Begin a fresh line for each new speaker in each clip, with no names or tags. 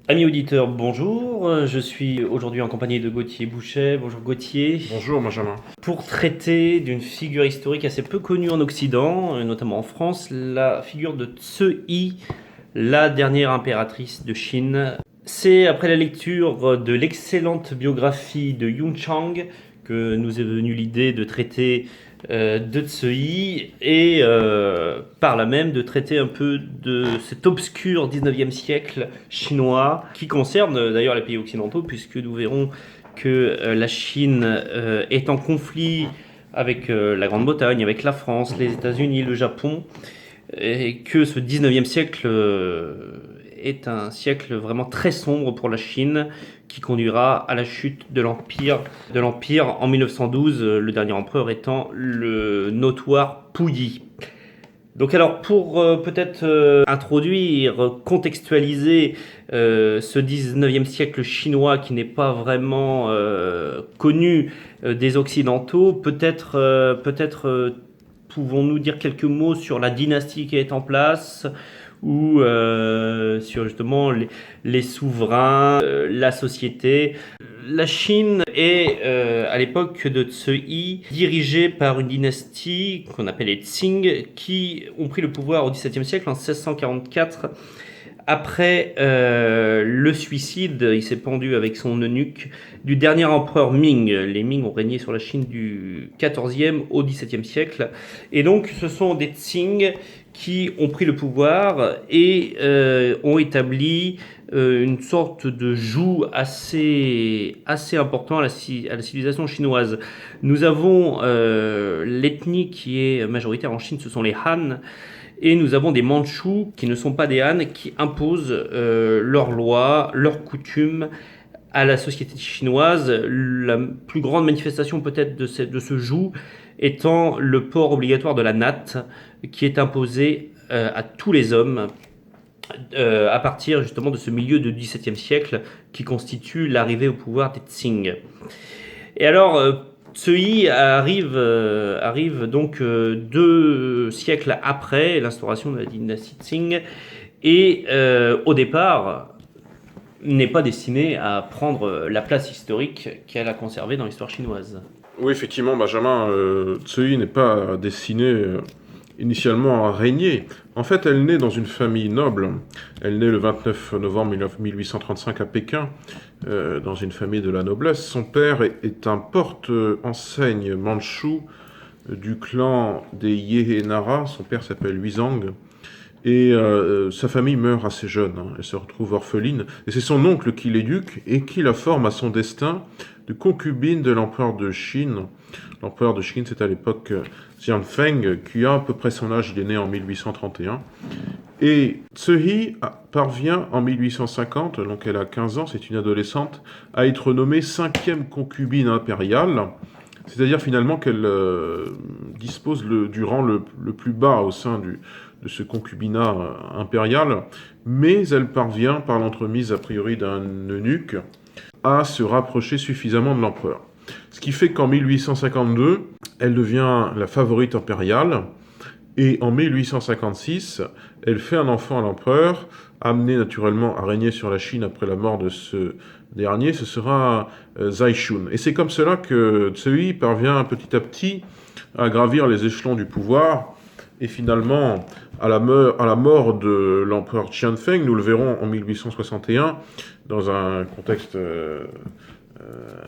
Amis auditeurs, bonjour. Je suis aujourd'hui en compagnie de Gauthier Bouchet. Bonjour Gauthier.
Bonjour Benjamin.
Pour traiter d'une figure historique assez peu connue en Occident, notamment en France, la figure de Tse-Yi, la dernière impératrice de Chine. C'est après la lecture de l'excellente biographie de Yun Chang que nous est venue l'idée de traiter de Tse-Yi et par là même de traiter un peu de cet obscur 19e siècle chinois qui concerne d'ailleurs les pays occidentaux, puisque nous verrons que la Chine est en conflit avec la Grande-Bretagne, avec la France, les États-Unis, le Japon, et que ce 19e siècle est un siècle vraiment très sombre pour la Chine, qui conduira à la chute de l'Empire en 1912, le dernier empereur étant le notoire Puyi. Donc alors pour peut-être introduire, contextualiser ce 19e siècle chinois qui n'est pas vraiment connu des Occidentaux, peut-être pouvons-nous dire quelques mots sur la dynastie qui est en place ou sur justement les souverains, la société. La Chine est, à l'époque de Tse-Yi, dirigée par une dynastie qu'on appelle les Qing, qui ont pris le pouvoir au XVIIe siècle, en 1644. Après le suicide, il s'est pendu avec son eunuque, du dernier empereur Ming. Les Ming ont régné sur la Chine du XIVe au XVIIe siècle. Et donc, ce sont des Qing qui ont pris le pouvoir et ont établi une sorte de joug assez important à la civilisation chinoise. Nous avons l'ethnie qui est majoritaire en Chine, ce sont les Han. Et nous avons des Mandchous qui ne sont pas des Han, qui imposent leurs lois, leurs coutumes à la société chinoise. La plus grande manifestation peut-être de ce joug étant le port obligatoire de la natte, qui est imposé à tous les hommes à partir justement de ce milieu du XVIIe siècle qui constitue l'arrivée au pouvoir des Qing. Et alors, Tse-Yi arrive donc 2 siècles après l'instauration de la dynastie Qing et au départ n'est pas destinée à prendre la place historique qu'elle a conservée dans l'histoire chinoise.
Oui, effectivement, Benjamin, Tse-Yi n'est pas destinée initialement à régner. En fait, elle naît dans une famille noble. Elle naît le 29 novembre 1835 à Pékin, dans une famille de la noblesse. Son père est un porte-enseigne mandchou du clan des Yehenara. Son père s'appelle Huizang. Et sa famille meurt assez jeune, hein. Elle se retrouve orpheline. Et c'est son oncle qui l'éduque et qui la forme à son destin de concubine de l'empereur de Chine. L'empereur de Chine, c'est à l'époque Xianfeng, qui a à peu près son âge, il est né en 1831. Et Tse-Yi parvient en 1850, donc elle a 15 ans, c'est une adolescente, à être nommée 5e concubine impériale. C'est-à-dire finalement qu'elle dispose du rang le plus bas au sein de ce concubinat impérial, mais elle parvient, par l'entremise a priori d'un eunuque, à se rapprocher suffisamment de l'empereur. Ce qui fait qu'en 1852, elle devient la favorite impériale, et en 1856, elle fait un enfant à l'empereur, amené naturellement à régner sur la Chine après la mort de ce dernier, ce sera Zaishun. Et c'est comme cela que Tse-Yi parvient petit à petit à gravir les échelons du pouvoir, et finalement, à la mort de l'empereur Xianfeng, nous le verrons en 1861, dans un contexte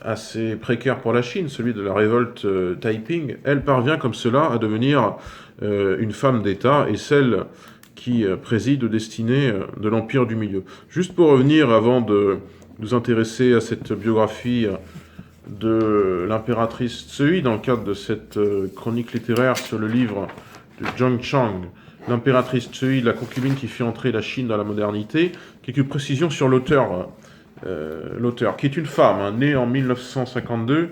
assez précaire pour la Chine, celui de la révolte Taiping, elle parvient comme cela à devenir une femme d'État et celle qui préside aux destinées de l'Empire du Milieu. Juste pour revenir, avant de nous intéresser à cette biographie de l'impératrice Tse-Yi, dans le cadre de cette chronique littéraire sur le livre de Zhang Chang, l'impératrice Tse-Yi, la concubine qui fait entrer la Chine dans la modernité, quelques précisions sur l'auteur, qui est une femme, hein, née en 1952.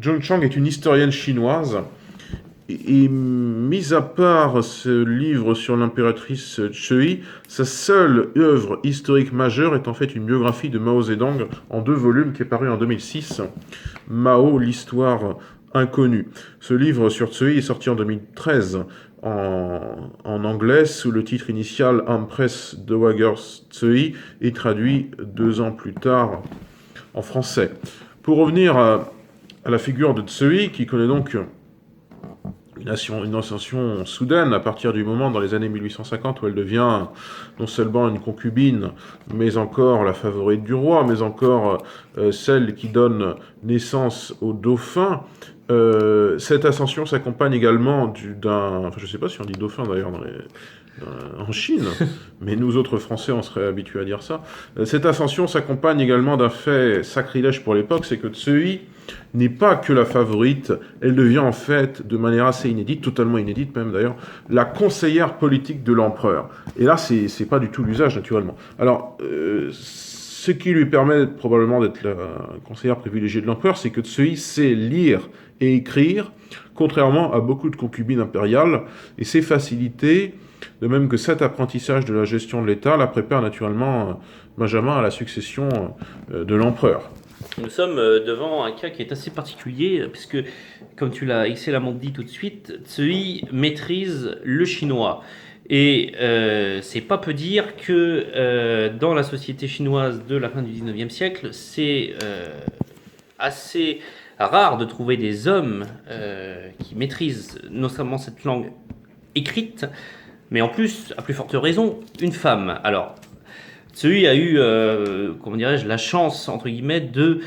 Zhang Chang est une historienne chinoise, et mis à part ce livre sur l'impératrice Tse-Yi, sa seule œuvre historique majeure est en fait une biographie de Mao Zedong en 2 volumes qui est paru en 2006, Mao, l'histoire inconnue. Ce livre sur Tse-Yi est sorti en 2013 en anglais sous le titre initial Empress Dowager Tzuyi et traduit 2 ans plus tard en français. Pour revenir à la figure de Tzuyi, qui connaît donc une ascension soudaine à partir du moment dans les années 1850 où elle devient non seulement une concubine, mais encore la favorite du roi, mais encore celle qui donne naissance au dauphin. Cette ascension s'accompagne également je ne sais pas si on dit dauphin d'ailleurs en Chine, mais nous autres Français, on serait habitués à dire ça. Cette ascension s'accompagne également d'un fait sacrilège pour l'époque, c'est que Tzuyi n'est pas que la favorite, elle devient en fait, de manière assez inédite, totalement inédite même d'ailleurs, la conseillère politique de l'empereur. Et là, c'est pas du tout l'usage, naturellement. Alors, ce qui lui permet probablement d'être la conseillère privilégiée de l'empereur, c'est que Tzuyi sait lire et écrire, contrairement à beaucoup de concubines impériales, et c'est facilité, de même que cet apprentissage de la gestion de l'État la prépare naturellement Benjamin à la succession de l'empereur.
Nous sommes devant un cas qui est assez particulier, puisque, comme tu l'as excellemment dit tout de suite, Tzuyi maîtrise le chinois. Et c'est pas peu dire que dans la société chinoise de la fin du 19e siècle, c'est assez rare de trouver des hommes qui maîtrisent non seulement cette langue écrite, mais en plus, à plus forte raison, une femme. Alors, Tzuyi a eu, comment dirais-je, la chance, entre guillemets, de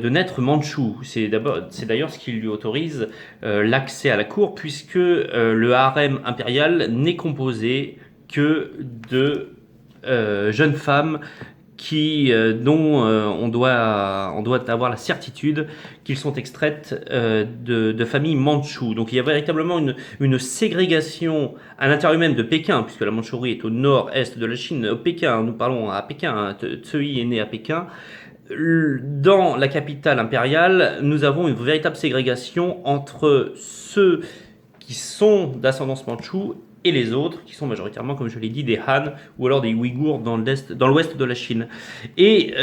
naître mandchou. C'est d'ailleurs ce qui lui autorise l'accès à la cour, puisque le harem impérial n'est composé que de jeunes femmes dont on doit avoir la certitude qu'ils sont extraites de familles mandchoues. Donc il y a véritablement une ségrégation à l'intérieur même de Pékin, puisque la Mandchourie est au nord-est de la Chine. Au Pékin, nous parlons à Pékin, hein, Tzuyi est né à Pékin. Dans la capitale impériale, nous avons une véritable ségrégation entre ceux qui sont d'ascendance mandchoue et les autres, qui sont majoritairement, comme je l'ai dit, des Han ou alors des Ouïghours dans l'ouest de la Chine. Et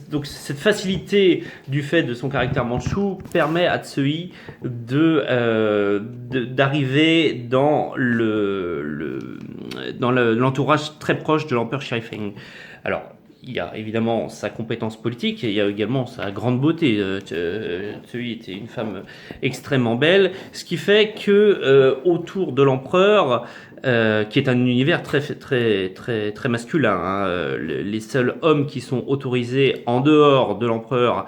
donc cette facilité du fait de son caractère mandchou permet à Tzuyi d'arriver dans l'entourage très proche de l'empereur Xianfeng. Alors, il y a évidemment sa compétence politique, et il y a également sa grande beauté. Tzuyi était une femme extrêmement belle, ce qui fait que autour de l'empereur, qui est un univers très, très, très, très masculin, hein, les seuls hommes qui sont autorisés en dehors de l'empereur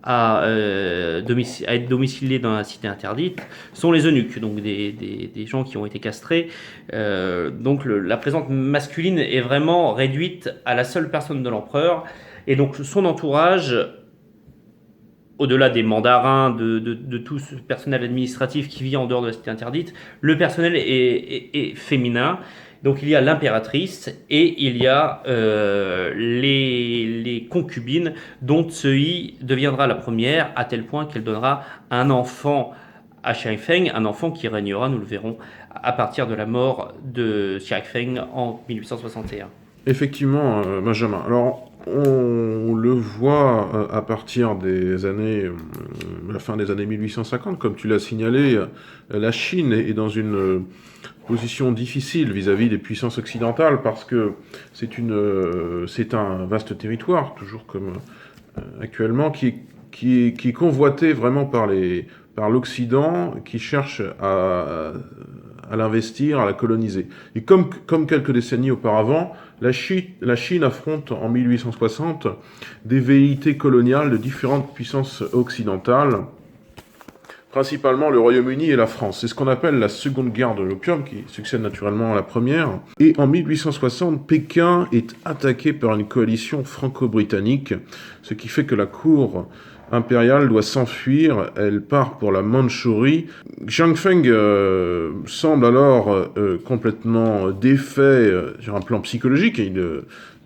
à être domiciliés dans la cité interdite sont les eunuques, donc des gens qui ont été castrés. Donc la présence masculine est vraiment réduite à la seule personne de l'empereur, et donc son entourage, au-delà des mandarins, de tout ce personnel administratif qui vit en dehors de la cité interdite, le personnel est féminin. Donc il y a l'impératrice et il y a les concubines, dont Tzuyi deviendra la première, à tel point qu'elle donnera un enfant à Xianfeng, un enfant qui régnera, nous le verrons, à partir de la mort de Xianfeng en 1861.
Effectivement, Benjamin. Alors, on le voit à partir des années, la fin des années 1850, comme tu l'as signalé, la Chine est dans une position difficile vis-à-vis des puissances occidentales, parce que c'est un vaste territoire, toujours comme actuellement, qui est convoité vraiment par l'Occident, qui cherche à l'investir, à la coloniser. Et comme quelques décennies auparavant, la Chine affronte en 1860 des velléités coloniales de différentes puissances occidentales, principalement le Royaume-Uni et la France. C'est ce qu'on appelle la Seconde Guerre de l'opium, qui succède naturellement à la première. Et en 1860, Pékin est attaqué par une coalition franco-britannique, ce qui fait que la cour impériale doit s'enfuir. Elle part pour la Mandchourie. Xianfeng semble alors complètement défait sur un plan psychologique, et il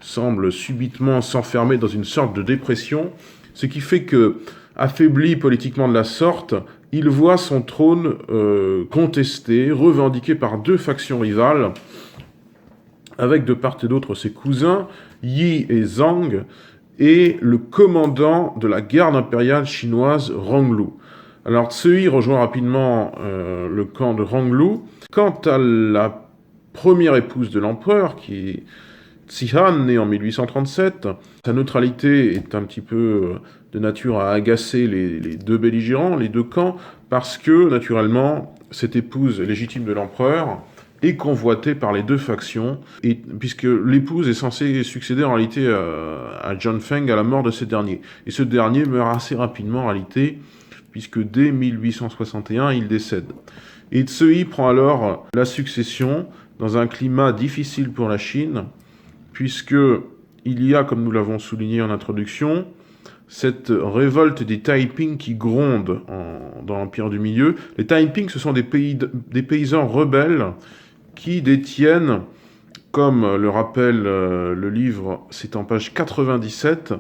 semble subitement s'enfermer dans une sorte de dépression, ce qui fait que, affaibli politiquement de la sorte, il voit son trône contesté, revendiqué par deux factions rivales, avec de part et d'autre ses cousins, Yi et Zhang, et le commandant de la garde impériale chinoise, Ronglu. Alors Tsui rejoint rapidement le camp de Ranglu. Quant à la première épouse de l'empereur, qui est Xihan, née en 1837, sa neutralité est un petit peu de nature à agacer les deux belligérants, les deux camps, parce que, naturellement, cette épouse légitime de l'empereur est convoitée par les deux factions, et, puisque l'épouse est censée succéder en réalité à John Feng à la mort de ce dernier. Et ce dernier meurt assez rapidement en réalité, puisque dès 1861, il décède. Et Tsui prend alors la succession dans un climat difficile pour la Chine, puisque il y a, comme nous l'avons souligné en introduction, cette révolte des Taiping qui gronde dans l'Empire du Milieu. Les Taiping, ce sont des paysans rebelles qui détiennent, comme le rappelle le livre, c'est en page 97,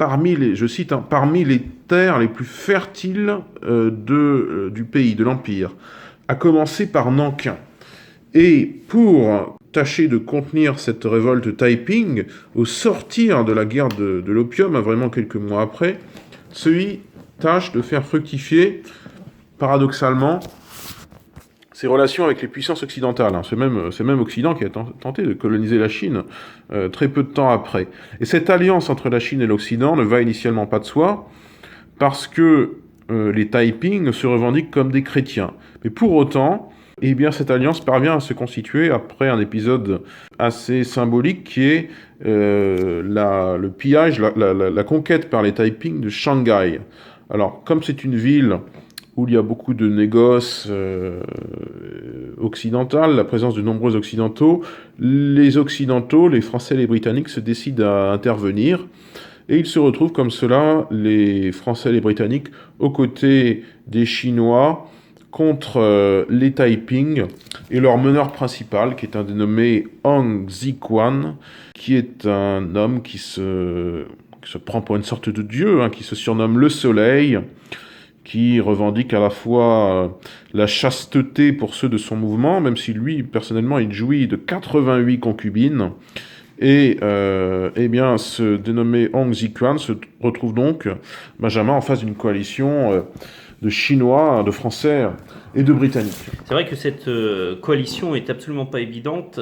je cite, parmi les terres les plus fertiles du pays, de l'Empire, à commencer par Nankin. Et pour tâcher de contenir cette révolte Taiping, au sortir de la guerre de l'opium, vraiment quelques mois après, Tsui tâche de faire fructifier, paradoxalement, ses relations avec les puissances occidentales. Ce même Occident qui a tenté de coloniser la Chine très peu de temps après. Et cette alliance entre la Chine et l'Occident ne va initialement pas de soi, parce que les Taiping se revendiquent comme des chrétiens. Mais pour autant, eh bien, cette alliance parvient à se constituer après un épisode assez symbolique qui est le pillage, la conquête par les Taiping de Shanghai. Alors, comme c'est une ville où il y a beaucoup de négoces occidentales, la présence de nombreux Occidentaux, les Occidentaux, les Français et les Britanniques se décident à intervenir. Et ils se retrouvent comme cela, les Français et les Britanniques, aux côtés des Chinois, contre les Taiping, et leur meneur principal, qui est un dénommé Hong Xiquan, qui est un homme qui se prend pour une sorte de dieu, qui se surnomme le Soleil, qui revendique à la fois la chasteté pour ceux de son mouvement, même si lui, personnellement, il jouit de 88 concubines. Et eh bien, ce dénommé Hong Xiquan se retrouve donc, Benjamin, en face d'une coalition de Chinois, de Français et de Britanniques.
C'est vrai que cette coalition est absolument pas évidente,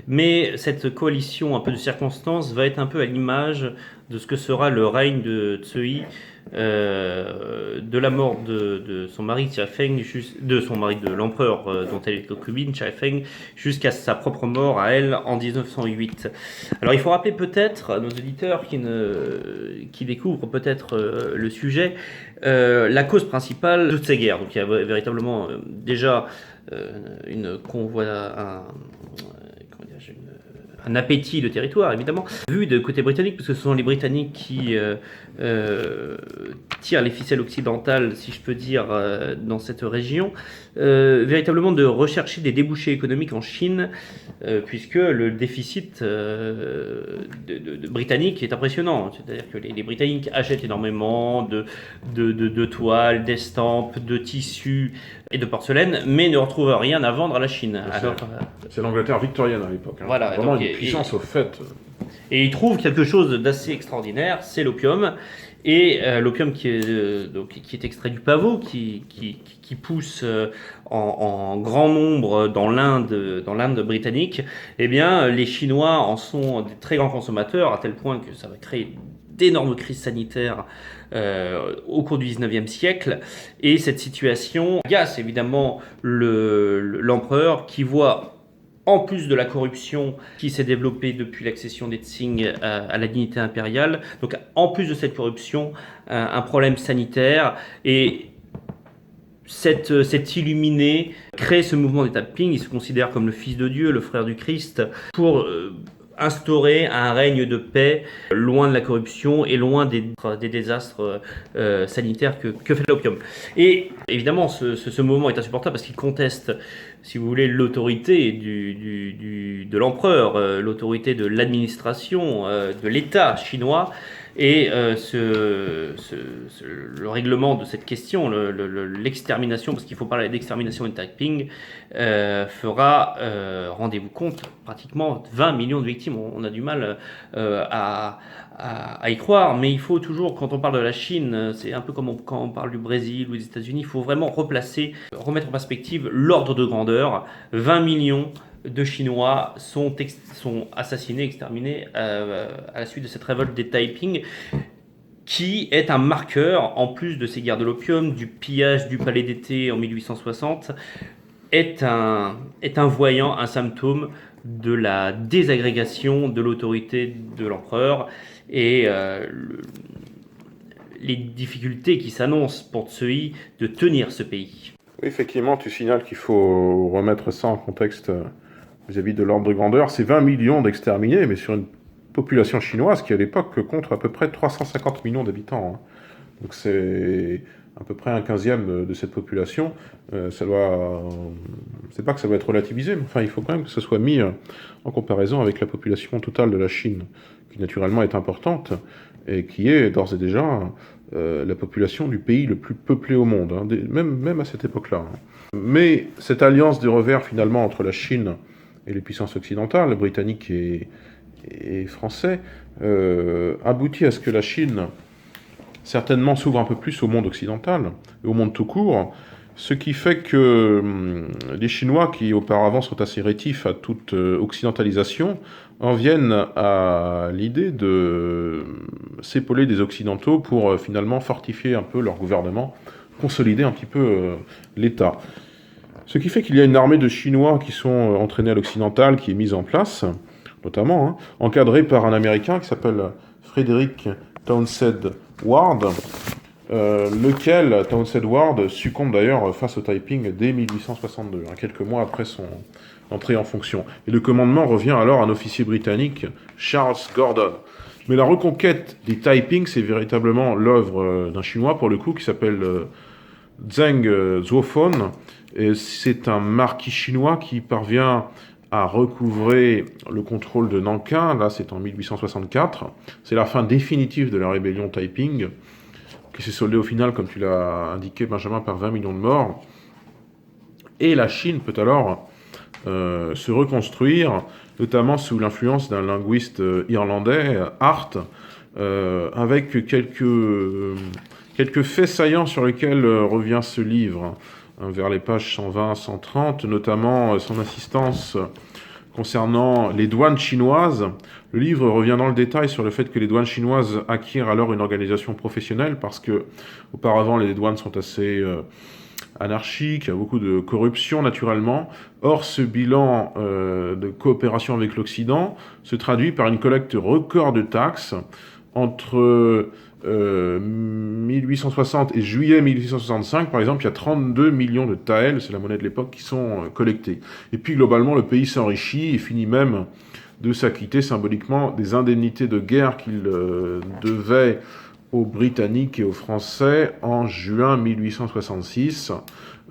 mais cette coalition un peu de circonstances va être un peu à l'image de ce que sera le règne de Tsui, de la mort de son mari Chia Feng, de l'empereur dont elle est concubine, Chia Feng, jusqu'à sa propre mort à elle en 1908. Alors il faut rappeler peut-être à nos auditeurs qui découvrent peut-être le sujet, la cause principale de ces guerres. Donc il y a véritablement déjà un appétit de territoire, évidemment, vu de côté britannique, parce que ce sont les Britanniques qui tirent les ficelles occidentales, si je peux dire, dans cette région, véritablement de rechercher des débouchés économiques en Chine, puisque le déficit britannique est impressionnant. C'est-à-dire que les Britanniques achètent énormément de toiles, d'estampes, de tissus et de porcelaine, mais ne retrouvent rien à vendre à la Chine.
C'est l'Angleterre victorienne à l'époque.
Voilà,
vraiment
donc,
une puissance au fait.
Et ils trouvent quelque chose d'assez extraordinaire, c'est l'opium. Et l'opium qui est extrait du pavot, qui pousse en grand nombre dans l'Inde britannique, eh bien, les Chinois en sont des très grands consommateurs, à tel point que ça va créer d'énormes crises sanitaires au cours du 19e siècle. Et cette situation agace évidemment l'empereur qui voit, en plus de la corruption qui s'est développée depuis l'accession des Tsing à la dignité impériale, donc en plus de cette corruption, un problème sanitaire, et cet illuminé crée ce mouvement des Taiping. Il se considère comme le fils de Dieu, le frère du Christ, pour instaurer un règne de paix, loin de la corruption et loin des désastres sanitaires que fait l'opium. Et évidemment, ce mouvement est insupportable parce qu'il conteste si vous voulez, l'autorité de l'empereur, l'autorité de l'administration, de l'État chinois. Et le règlement de cette question, l'extermination, parce qu'il faut parler d'extermination et de Taiping, fera, rendez-vous compte, pratiquement 20 millions de victimes. On a du mal à y croire, mais il faut toujours, quand on parle de la Chine, c'est un peu comme quand on parle du Brésil ou des États-Unis, il faut vraiment remettre en perspective l'ordre de grandeur. 20 millions de Chinois sont assassinés, exterminés à la suite de cette révolte des Taiping, qui est un marqueur, en plus de ces guerres de l'opium, du pillage du palais d'été en 1860, est un voyant, un symptôme de la désagrégation de l'autorité de l'empereur et les difficultés qui s'annoncent pour Tsui de tenir ce pays.
Oui, effectivement, tu signales qu'il faut remettre ça en contexte vis-à-vis de l'ordre de grandeur. C'est 20 millions d'exterminés, mais sur une population chinoise qui, à l'époque, compte à peu près 350 millions d'habitants. Hein. Donc c'est à peu près un 15e de cette population. C'est pas que ça doit être relativisé, mais enfin, il faut quand même que ce soit mis en comparaison avec la population totale de la Chine, qui naturellement est importante, et qui est d'ores et déjà la population du pays le plus peuplé au monde, hein, même à cette époque-là. Hein. Mais cette alliance des revers, finalement, entre la Chine et les puissances occidentales, britanniques et français, aboutit à ce que la Chine, certainement, s'ouvre un peu plus au monde occidental, et au monde tout court, ce qui fait que les Chinois, qui auparavant sont assez rétifs à toute occidentalisation, en viennent à l'idée de s'épauler des Occidentaux pour finalement fortifier un peu leur gouvernement, consolider un petit peu l'État. Ce qui fait qu'il y a une armée de Chinois qui sont entraînés à l'occidental, qui est mise en place, notamment, hein, encadrée par un Américain qui s'appelle Frederick Townsend Ward, lequel, Townsend Ward, succombe d'ailleurs face au Taiping dès 1862, hein, quelques mois après son entrée en fonction. Et le commandement revient alors à un officier britannique, Charles Gordon. Mais la reconquête des Taiping, c'est véritablement l'œuvre d'un Chinois, pour le coup, qui s'appelle Zheng Zuofeng. Et c'est un marquis chinois qui parvient à recouvrer le contrôle de Nankin. Là, c'est en 1864. C'est la fin définitive de la rébellion Taiping, qui s'est soldée au final, comme tu l'as indiqué, Benjamin, par 20 millions de morts. Et la Chine peut alors se reconstruire, notamment sous l'influence d'un linguiste irlandais, Hart, avec quelques faits saillants sur lesquels revient ce livre, hein, vers les pages 120-130, notamment son insistance concernant les douanes chinoises. Le livre revient dans le détail sur le fait que les douanes chinoises acquièrent alors une organisation professionnelle, parce que auparavant les douanes sont assez anarchiques, il y a beaucoup de corruption naturellement. Or, ce bilan de coopération avec l'Occident se traduit par une collecte record de taxes entre 1860 et juillet 1865, par exemple. Il y a 32 millions de taels, c'est la monnaie de l'époque, qui sont collectés. Et puis globalement, le pays s'enrichit et finit même de s'acquitter symboliquement des indemnités de guerre qu'il devait aux Britanniques et aux Français en juin 1866.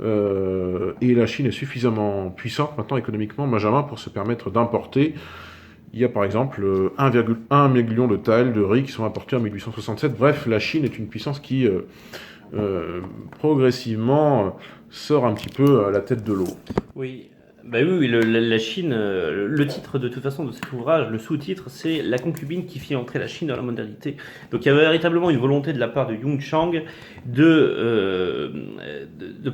Et la Chine est suffisamment puissante maintenant économiquement, Benjamin, pour se permettre d'importer. Il y a par exemple 1,1 million de taels de riz qui sont importés en 1867. Bref, la Chine est une puissance qui progressivement sort un petit peu à la tête de l'eau.
Oui. Ben oui, la Chine, le titre de toute façon de cet ouvrage, le sous-titre, c'est La concubine qui fit entrer la Chine dans la modernité. Donc il y avait véritablement une volonté de la part de Yung Chang de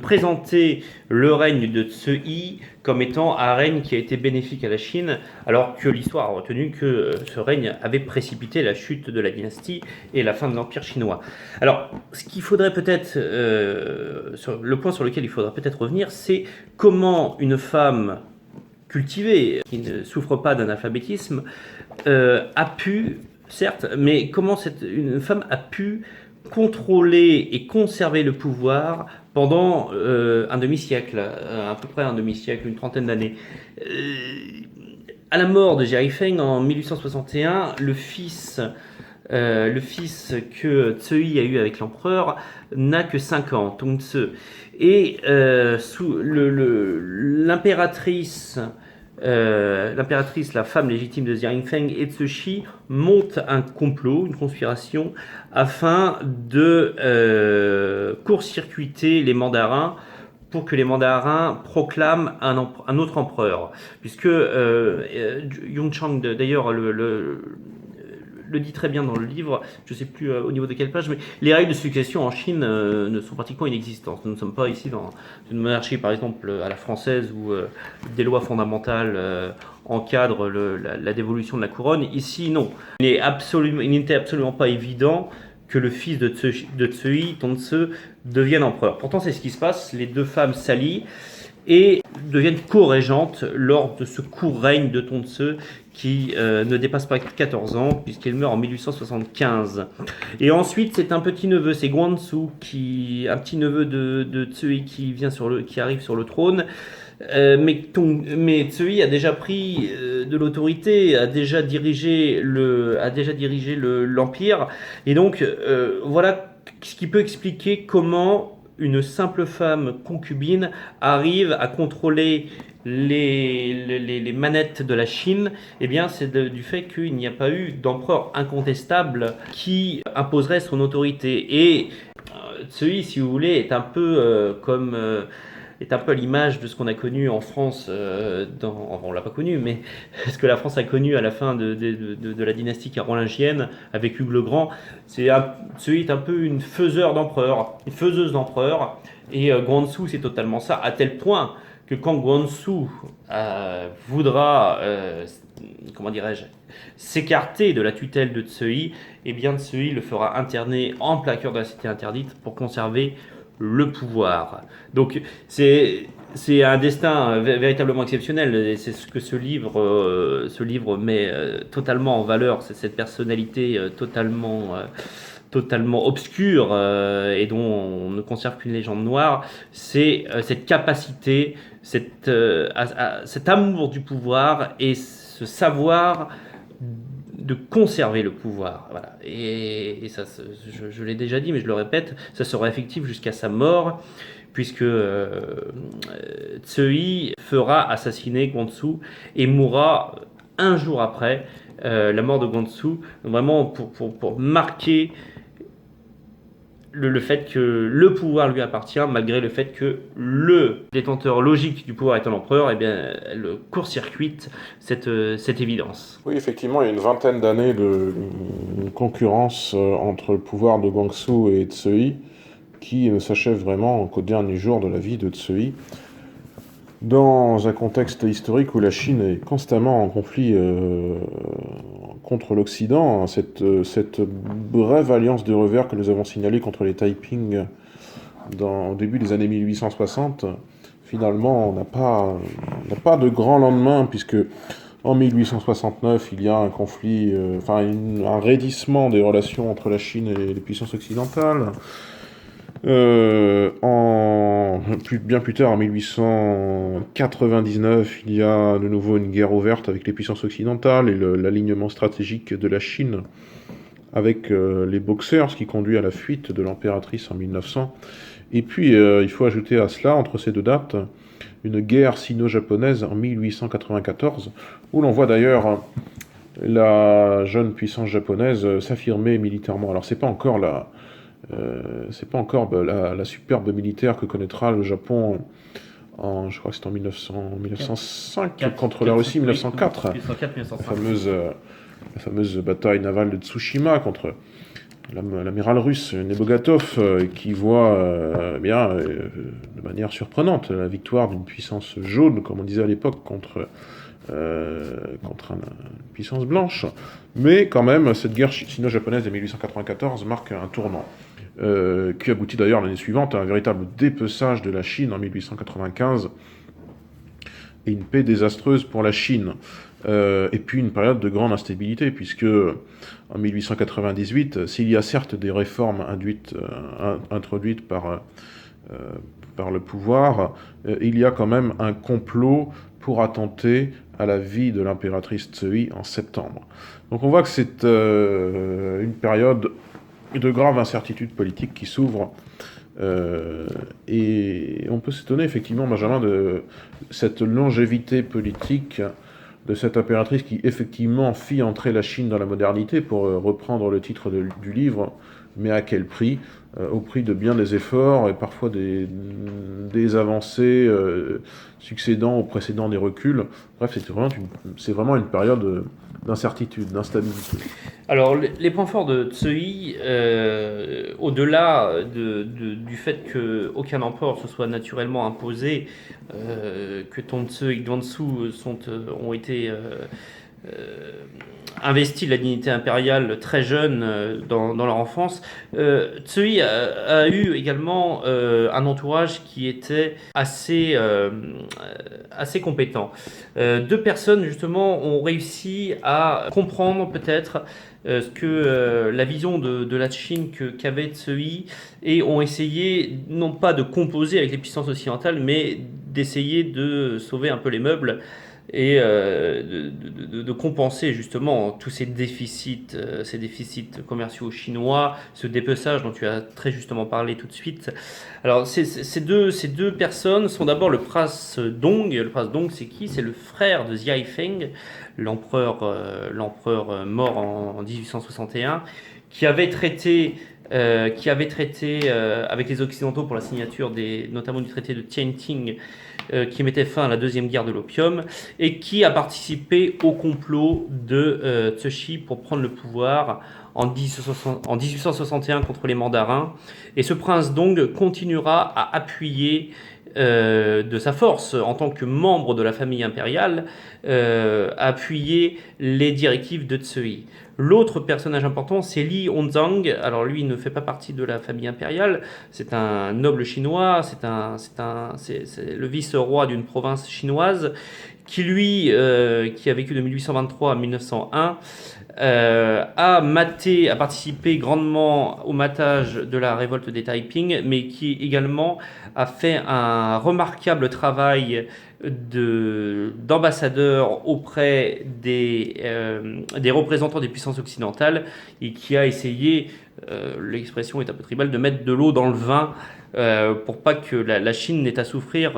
présenter le règne de Tsui comme étant un règne qui a été bénéfique à la Chine, alors que l'histoire a retenu que ce règne avait précipité la chute de la dynastie et la fin de l'Empire chinois. Alors, ce qu'il faudrait peut-être, le point sur lequel il faudra peut-être revenir, c'est comment une femme cultivée, qui ne souffre pas d'analphabétisme, a pu, certes, mais comment une femme a pu contrôler et conserver le pouvoir pendant un demi-siècle, à peu près un demi-siècle, une trentaine d'années. À la mort de Jerry Feng en 1861, le fils le fils que Tsui a eu avec l'empereur n'a que 5 ans, Tongtse. Et l'impératrice, la femme légitime de Xianfeng et Tsuchi, monte un complot, une conspiration, afin de court-circuiter les mandarins pour que les mandarins proclament un autre empereur. Puisque Yung Chang, d'ailleurs, le dit très bien dans le livre, je ne sais plus au niveau de quelle page, mais les règles de succession en Chine ne sont pratiquement inexistantes. Nous ne sommes pas ici dans une monarchie, par exemple, à la française, où des lois fondamentales encadrent la dévolution de la couronne. Ici, non. Il n'était absolument pas évident que le fils de Tsui, Tongtse, devienne empereur. Pourtant, c'est ce qui se passe. Les deux femmes s'allient et deviennent co-régentes lors de ce court règne de Tongtse qui ne dépasse pas 14 ans puisqu'il meurt en 1875. Et ensuite, c'est un petit-neveu, c'est Guangxu, un petit-neveu de Tsui qui arrive sur le trône. Mais Tsui a déjà pris de l'autorité, a déjà dirigé l'empire, et donc voilà ce qui peut expliquer comment une simple femme concubine arrive à contrôler les manettes de la Chine. Eh bien, c'est du fait qu'il n'y a pas eu d'empereur incontestable qui imposerait son autorité. Et Tsui, si vous voulez, est un peu est un peu à l'image de ce qu'on a connu en France, on l'a pas connu, mais ce que la France a connu à la fin de la dynastie carolingienne avec Hugues le Grand. Tsui est un peu une faiseuse d'empereur, et Guangxu c'est totalement ça, à tel point que quand Guangxu voudra, comment dirais-je, s'écarter de la tutelle de Tsui, eh bien Tsui le fera interner en plein cœur de la cité interdite pour conserver le pouvoir. Donc c'est un destin véritablement exceptionnel, et c'est ce que ce livre met totalement en valeur, c'est cette personnalité totalement obscure et dont on ne conserve qu'une légende noire. C'est cette capacité, cet amour du pouvoir et ce savoir de conserver le pouvoir. Voilà. Et ça, je l'ai déjà dit, mais je le répète, ça sera effectif jusqu'à sa mort, puisque Tsui fera assassiner Guangxu et mourra un jour après la mort de Guangxu, vraiment pour marquer le fait que le pouvoir lui appartient, malgré le fait que le détenteur logique du pouvoir étant l'empereur, eh bien, elle court-circuite cette évidence.
Oui, effectivement, il y a une vingtaine d'années de concurrence entre le pouvoir de Guangxu et Tsui, qui ne s'achève vraiment qu'au dernier jour de la vie de Tsui, dans un contexte historique où la Chine est constamment en conflit contre l'Occident. Cette brève alliance de revers que nous avons signalée contre les Taiping au début des années 1860, finalement, n'a pas de grand lendemain, puisque en 1869, il y a un conflit, un raidissement des relations entre la Chine et les puissances occidentales. Bien plus tard, en 1899, il y a de nouveau une guerre ouverte avec les puissances occidentales et l'alignement stratégique de la Chine avec les Boxers, ce qui conduit à la fuite de l'impératrice en 1900. Et puis, il faut ajouter à cela, entre ces deux dates, une guerre sino-japonaise en 1894, où l'on voit d'ailleurs la jeune puissance japonaise s'affirmer militairement. Alors, c'est pas encore la superbe militaire que connaîtra le Japon je crois que c'est en 1905 contre la Russie, 1904,
1904-1905.
La fameuse bataille navale de Tsushima contre l'amiral russe Nebogatov, qui voit de manière surprenante la victoire d'une puissance jaune, comme on disait à l'époque, contre une puissance blanche. Mais quand même, cette guerre sino-japonaise de 1894 marque un tournant, qui aboutit d'ailleurs l'année suivante à un véritable dépeçage de la Chine en 1895, et une paix désastreuse pour la Chine. Et puis une période de grande instabilité, puisque en 1898, s'il y a certes des réformes introduites par par le pouvoir, il y a quand même un complot pour attenter à la vie de l'impératrice Tsui en septembre. Donc on voit que c'est une période de grave incertitude politique qui s'ouvre. Et on peut s'étonner effectivement, Benjamin, de cette longévité politique de cette impératrice qui effectivement fit entrer la Chine dans la modernité, pour reprendre le titre du livre, mais à quel prix? Au prix de bien des efforts et parfois des avancées succédant aux précédents des reculs. Bref, c'est vraiment une période d'incertitude, d'instabilité.
Alors, les points forts de Tsui, au-delà du fait qu'aucun empereur se soit naturellement imposé, que Tongzhi et Guangxu ont été investis de la dignité impériale très jeunes dans leur enfance, Tsui a eu également un entourage qui était assez compétent. Deux personnes justement ont réussi à comprendre peut-être ce que la vision de la Chine qu'avait Tsui, et ont essayé non pas de composer avec les puissances occidentales, mais d'essayer de sauver un peu les meubles et de compenser justement tous ces déficits commerciaux chinois, ce dépeçage dont tu as très justement parlé tout de suite. Alors ces deux personnes sont d'abord le prince Dong. Le prince Dong, c'est qui? C'est le frère de Xia Yifeng, l'empereur mort en 1861, qui avait traité avec les Occidentaux pour la signature notamment du traité de Tianjin, qui mettait fin à la deuxième guerre de l'opium, et qui a participé au complot de Cixi pour prendre le pouvoir en 1861 contre les mandarins. Et ce prince Dong continuera à appuyer de sa force en tant que membre de la famille impériale, à appuyer les directives de Tsui. L'autre personnage important, c'est Li Hongzhang. Alors lui, il ne fait pas partie de la famille impériale. C'est un noble chinois. C'est le vice-roi d'une province chinoise qui, lui, qui a vécu de 1823 à 1901, a participé grandement au matage de la révolte des Taiping, mais qui également a fait un remarquable travail d'ambassadeur auprès des représentants des puissances occidentales, et qui a essayé, l'expression est un peu tribale, de mettre de l'eau dans le vin pour pas que la Chine n'ait à souffrir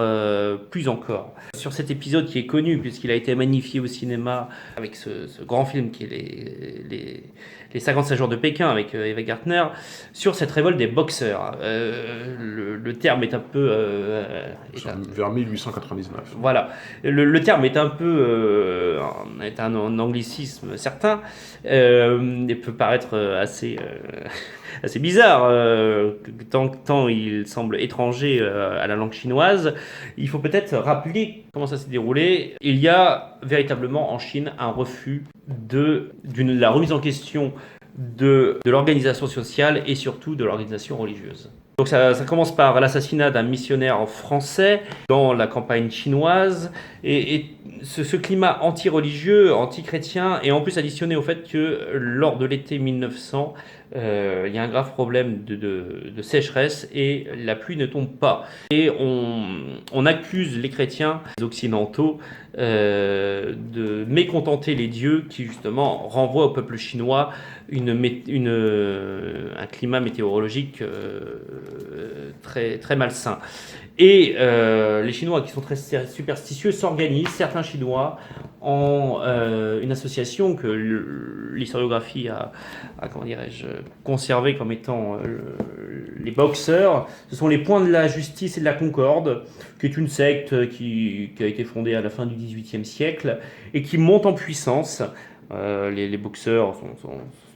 plus encore. Sur cet épisode qui est connu, puisqu'il a été magnifié au cinéma avec ce grand film qui est les 57 jours de Pékin avec Eva Gardner, sur cette révolte des boxeurs. Le terme est un peu...
vers 1899.
Voilà. Le terme est un peu... est un anglicisme certain, et peut paraître assez bizarre, tant il semble étranger à la langue chinoise. Il faut peut-être rappeler comment ça s'est déroulé. Il y a véritablement en Chine un refus de la remise en question de l'organisation sociale et surtout de l'organisation religieuse. Donc ça commence par l'assassinat d'un missionnaire français dans la campagne chinoise, et ce climat anti-religieux, anti-chrétien, est en plus additionné au fait que lors de l'été 1900, il y a un grave problème de sécheresse et la pluie ne tombe pas. Et on accuse les chrétiens, les occidentaux, de mécontenter les dieux, qui justement renvoient au peuple chinois un climat météorologique très, très malsain. Et les Chinois, qui sont très superstitieux, s'organisent, certains Chinois, en une association que l'historiographie a comment dirais-je, conservé comme étant les boxeurs. Ce sont les Points de la Justice et de la Concorde, qui est une secte qui a été fondée à la fin du XVIIIe siècle et qui monte en puissance. Les boxeurs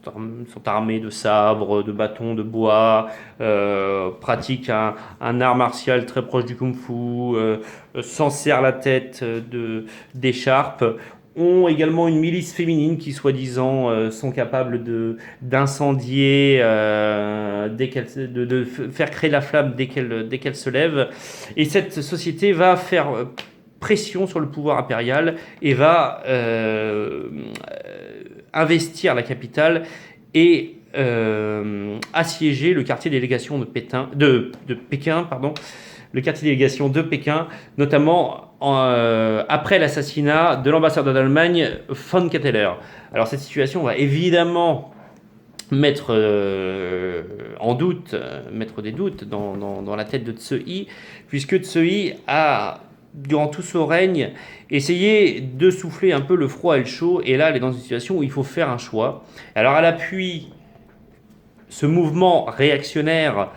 sont armés de sabres, de bâtons de bois, pratiquent un art martial très proche du kung-fu, s'en serrent la tête d'écharpe, ont également une milice féminine qui, soi-disant, sont capables d'incendier, de faire créer la flamme dès qu'elle se lève. Et cette société va faire pression sur le pouvoir impérial et va investir la capitale et assiégé le quartier délégation de Pékin, le quartier délégation de Pékin, notamment après l'assassinat de l'ambassadeur d'Allemagne von Ketteler. Alors cette situation va évidemment mettre mettre des doutes dans la tête de Tsui, puisque Tsui a, durant tout son règne, essayé de souffler un peu le froid et le chaud, et là elle est dans une situation où il faut faire un choix. Alors elle appuie ce mouvement réactionnaire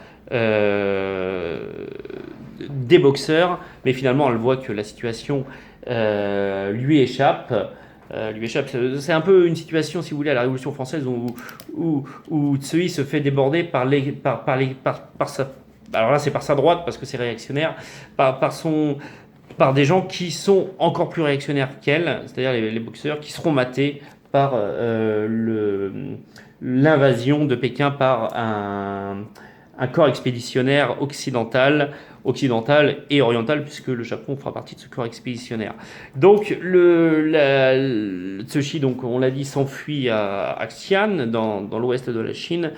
des boxeurs, mais finalement elle voit que la situation lui échappe. C'est un peu une situation, si vous voulez, à la Révolution française où Tsui se fait déborder par sa... Alors là, c'est par sa droite, parce que c'est réactionnaire, par des gens qui sont encore plus réactionnaires qu'elle, c'est-à-dire les boxeurs, qui seront matés par l'invasion de Pékin par un corps expéditionnaire occidental et oriental, puisque le Japon fera partie de ce corps expéditionnaire. Donc, Tsuchi, donc, on l'a dit, s'enfuit à Xi'an, dans l'ouest de la Chine.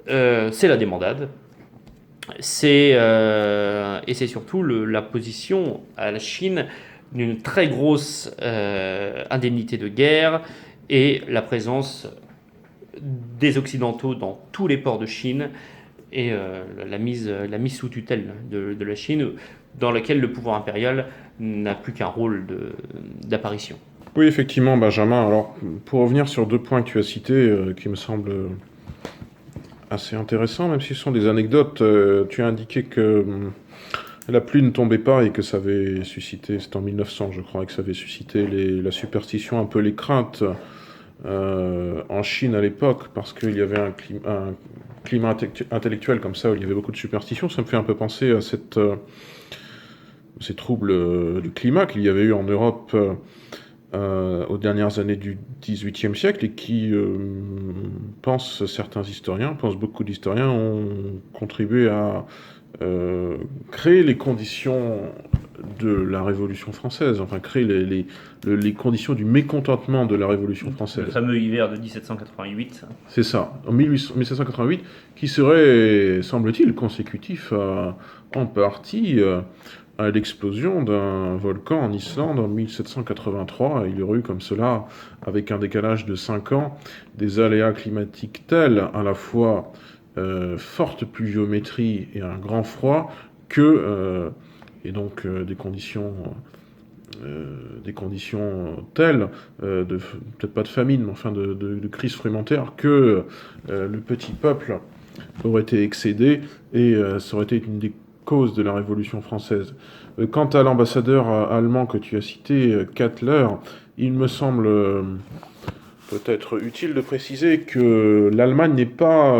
C'est la débandade. Et c'est surtout la position à la Chine d'une très grosse indemnité de guerre et la présence des Occidentaux dans tous les ports de Chine et la mise sous tutelle de la Chine, dans laquelle le pouvoir impérial n'a plus qu'un rôle d'apparition.
Oui, effectivement, Benjamin. Alors, pour revenir sur 2 points que tu as cités, qui me semblent assez intéressants, même si ce sont des anecdotes, tu as indiqué que la pluie ne tombait pas et que ça avait suscité, c'était en 1900 je crois, et que ça avait suscité la superstition, un peu les craintes en Chine à l'époque, parce qu'il y avait un climat intellectuel comme ça, où il y avait beaucoup de superstitions. Ça me fait un peu penser à ces troubles du climat qu'il y avait eu en Europe aux dernières années du XVIIIe siècle, et qui, beaucoup d'historiens ont contribué à créer les conditions de la Révolution française, enfin créer les conditions du mécontentement de la Révolution française.
Le fameux hiver de 1788.
C'est ça, en 1788, qui serait, semble-t-il, consécutif en partie à l'explosion d'un volcan en Islande en 1783. Il y aurait eu comme cela, avec un décalage de 5 ans, des aléas climatiques tels, à la fois forte pluviométrie et un grand froid, et donc des conditions telles, peut-être pas de famine, mais enfin de crise frumentaire, que le petit peuple aurait été excédé, et ça aurait été une des causes de la Révolution française. Quant à l'ambassadeur allemand que tu as cité, Kattler, il me semble peut-être utile de préciser que l'Allemagne n'est pas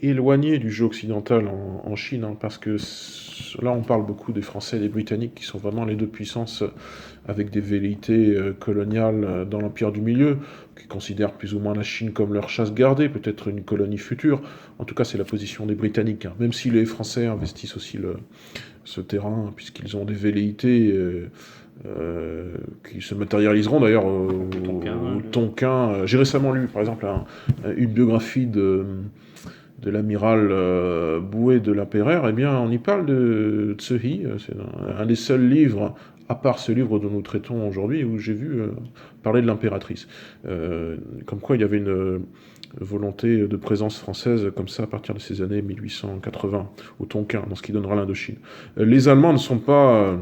éloignée du jeu occidental en Chine, parce que là on parle beaucoup des Français et des Britanniques, qui sont vraiment les 2 puissances avec des velléités coloniales dans l'Empire du Milieu, qui considèrent plus ou moins la Chine comme leur chasse gardée, peut-être une colonie future. En tout cas, c'est la position des Britanniques, même si les Français investissent aussi ce terrain, puisqu'ils ont des velléités qui se matérialiseront d'ailleurs au Tonkin. J'ai récemment lu, par exemple, une biographie de l'amiral Boué de la Pereire. Eh bien, on y parle de Tsui. C'est un des seuls livres, à part ce livre dont nous traitons aujourd'hui, où j'ai vu parler de l'impératrice. Comme quoi il y avait une volonté de présence française comme ça à partir de ces années 1880 au Tonkin, dans ce qui donnera l'Indochine. Les Allemands ne sont pas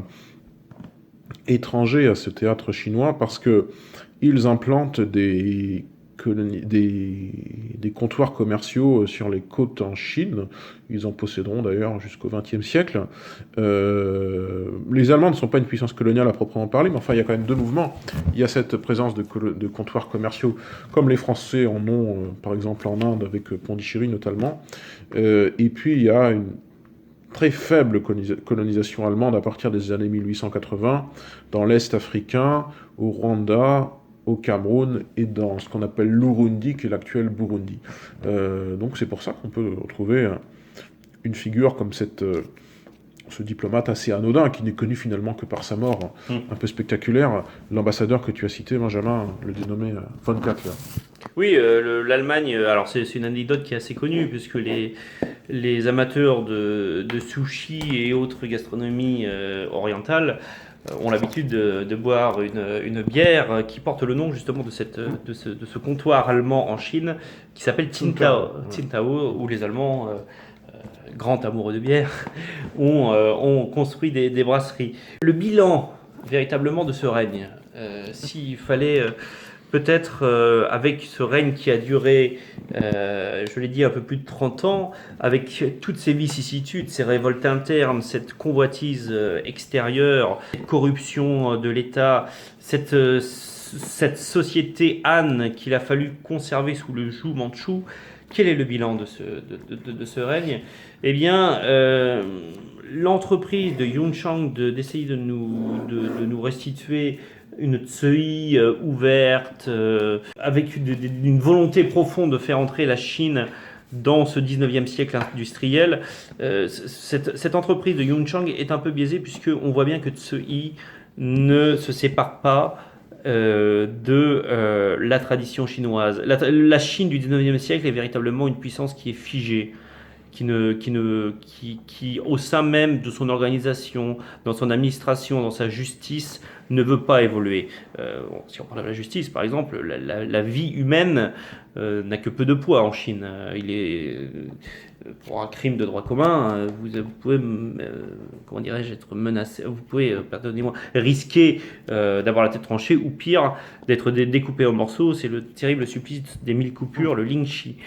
étrangers à ce théâtre chinois, parce que ils implantent des comptoirs commerciaux sur les côtes en Chine. Ils en posséderont d'ailleurs jusqu'au XXe siècle. Les Allemands ne sont pas une puissance coloniale à proprement parler, mais enfin il y a quand même 2 mouvements. Il y a cette présence de comptoirs commerciaux, comme les Français en ont par exemple en Inde avec Pondichéry notamment. Et puis il y a une très faible colonisation allemande à partir des années 1880 dans l'Est africain, au Rwanda, au Cameroun et dans ce qu'on appelle l'Urundi, qui est l'actuel Burundi. Donc c'est pour ça qu'on peut retrouver une figure comme ce diplomate assez anodin, qui n'est connu finalement que par sa mort un peu spectaculaire, l'ambassadeur que tu as cité, Benjamin, le dénommé von Kattler.
Oui, l'Allemagne, alors c'est une anecdote qui est assez connue, puisque les amateurs de sushi et autres gastronomies orientales ont l'habitude de boire une bière qui porte le nom justement de ce comptoir allemand en Chine qui s'appelle Tsingtao, où les Allemands, grands amoureux de bière, ont construit des brasseries. Le bilan véritablement de ce règne, s'il fallait peut-être avec ce règne qui a duré, je l'ai dit, un peu plus de 30 ans, avec toutes ces vicissitudes, ces révoltes internes, cette convoitise extérieure, cette corruption de l'État, cette société Han qu'il a fallu conserver sous le joug mandchou, quel est le bilan de ce règne? Eh bien, l'entreprise de Yuan Shang d'essayer de nous restituer une Tsui ouverte, avec une volonté profonde de faire entrer la Chine dans ce 19e siècle industriel. Cette entreprise de Yuan Shang est un peu biaisée puisqu'on voit bien que Tsui ne se sépare pas de la tradition chinoise. La Chine du 19e siècle est véritablement une puissance qui est figée, qui, au sein même de son organisation, dans son administration, dans sa justice, ne veut pas évoluer. Si on parle de la justice, par exemple, la vie humaine n'a que peu de poids en Chine. Il est, pour un crime de droit commun, vous pouvez, comment dirais-je, être menacé, vous pouvez, pardonnez-moi, risquer d'avoir la tête tranchée, ou pire, d'être découpé en morceaux. C'est le terrible supplice des 1000 coupures, le lingxi.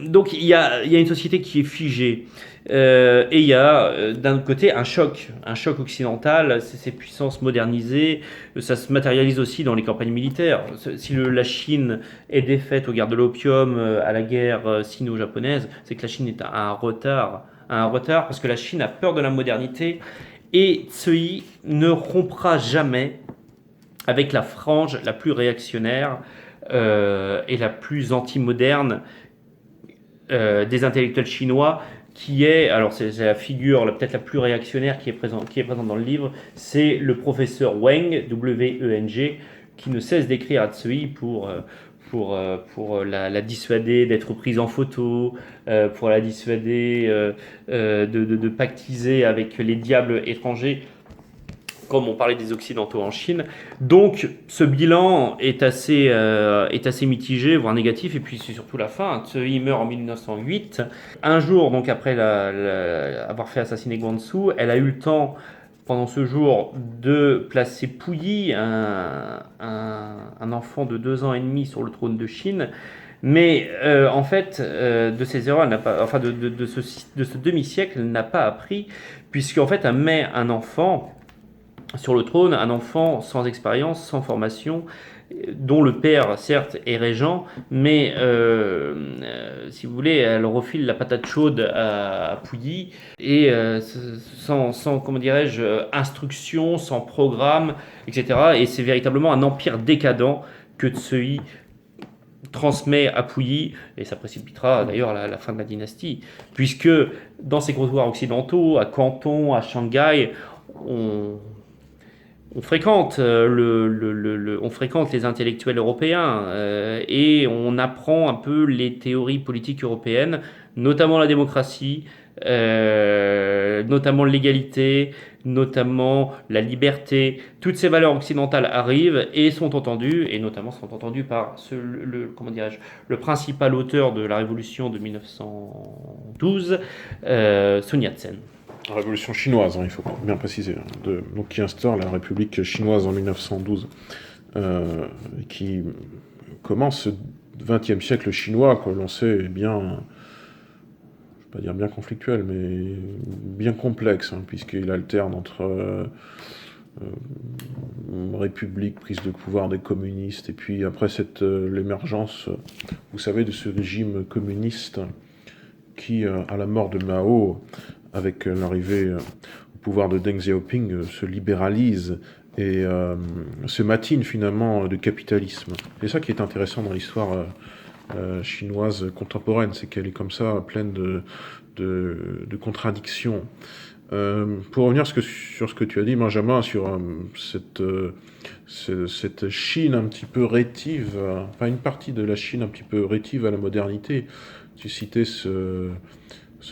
Donc il y a une société qui est figée. Et il y a d'un autre côté un choc occidental, ces puissances modernisées, ça se matérialise aussi dans les campagnes militaires. Si la Chine est défaite aux guerres de l'opium, à la guerre sino-japonaise, c'est que la Chine est à un retard parce que la Chine a peur de la modernité et Tsui ne rompra jamais avec la frange la plus réactionnaire et la plus anti-moderne des intellectuels chinois, qui est, alors c'est la figure peut-être la plus réactionnaire qui est présente dans le livre, c'est le professeur Weng, W-E-N-G, qui ne cesse d'écrire à Tsui pour la dissuader d'être prise en photo, pour la dissuader de pactiser avec les diables étrangers, comme on parlait des Occidentaux en Chine. Donc ce bilan est assez mitigé, voire négatif, et puis c'est surtout la fin. Tsui meurt en 1908. Un jour, donc après avoir fait assassiner Guangxu, elle a eu le temps, pendant ce jour, de placer Puyi, un enfant de 2 ans et demi, sur le trône de Chine. Mais en fait, de ces erreurs, de ce demi-siècle, elle n'a pas appris, puisqu'en fait, elle met un enfant sur le trône, un enfant sans expérience, sans formation, dont le père, certes, est régent, mais si vous voulez, elle refile la patate chaude à Puyi, et sans comment dirais-je, instruction, sans programme, etc. Et c'est véritablement un empire décadent que Tsui transmet à Puyi, et ça précipitera d'ailleurs la fin de la dynastie, puisque dans ces comptoirs occidentaux, à Canton, à Shanghai, on fréquente on fréquente les intellectuels européens et on apprend un peu les théories politiques européennes, notamment la démocratie, notamment l'égalité, notamment la liberté. Toutes ces valeurs occidentales arrivent et sont entendues, et notamment sont entendues par le principal auteur de la révolution de 1912, Sun Yat-sen.
La révolution chinoise, il faut bien préciser, donc qui instaure la République chinoise en 1912, qui commence ce XXe siècle chinois que l'on sait bien, je ne vais pas dire bien conflictuel, mais bien complexe, puisqu'il alterne entre république, prise de pouvoir des communistes, et puis après l'émergence, vous savez, de ce régime communiste qui, à la mort de Mao, avec l'arrivée au pouvoir de Deng Xiaoping, se libéralise et se matine finalement de capitalisme. C'est ça qui est intéressant dans l'histoire chinoise contemporaine, c'est qu'elle est comme ça, pleine de contradictions. Pour revenir sur ce que tu as dit, Benjamin, sur cette Chine un petit peu rétive, enfin une partie de la Chine un petit peu rétive à la modernité. Tu citais ce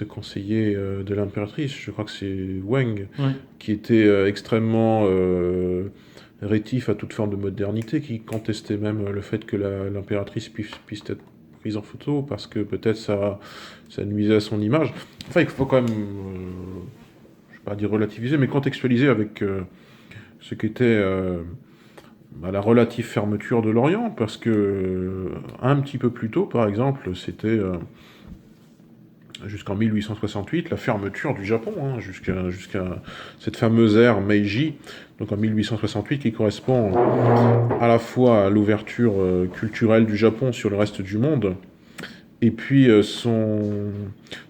conseiller de l'impératrice, je crois que c'est Wang,
Ouais.
qui était extrêmement rétif à toute forme de modernité, qui contestait même le fait que l'impératrice puisse être prise en photo, parce que peut-être ça nuisait à son image. Enfin, il faut quand même, je ne vais pas dire relativiser, mais contextualiser avec ce qu'était la relative fermeture de l'Orient, parce que un petit peu plus tôt, par exemple, c'était jusqu'en 1868 la fermeture du Japon, hein, jusqu'à cette fameuse ère Meiji, donc en 1868, qui correspond à la fois à l'ouverture culturelle du Japon sur le reste du monde, et puis son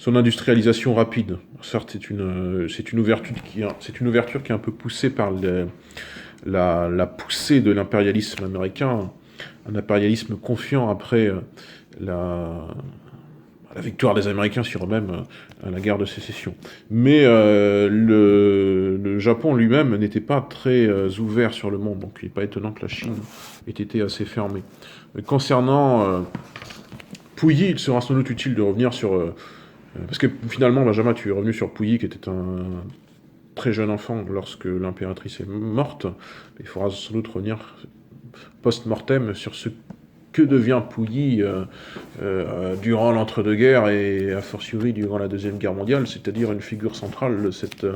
industrialisation rapide. Certes, c'est une ouverture qui est un peu poussée par la poussée de l'impérialisme américain, un impérialisme confiant après la victoire des Américains sur eux-mêmes à la guerre de sécession. Mais le Japon lui-même n'était pas très ouvert sur le monde, donc il n'est pas étonnant que la Chine ait été assez fermée. Concernant Pouilly, il sera sans doute utile de revenir sur... parce que finalement, Benjamin, tu es revenu sur Pouilly, qui était un très jeune enfant lorsque l'impératrice est morte. Il faudra sans doute revenir post-mortem sur ce que devient Pouilly durant l'entre-deux-guerres et a fortiori durant la Deuxième Guerre mondiale, c'est-à-dire une figure centrale de cette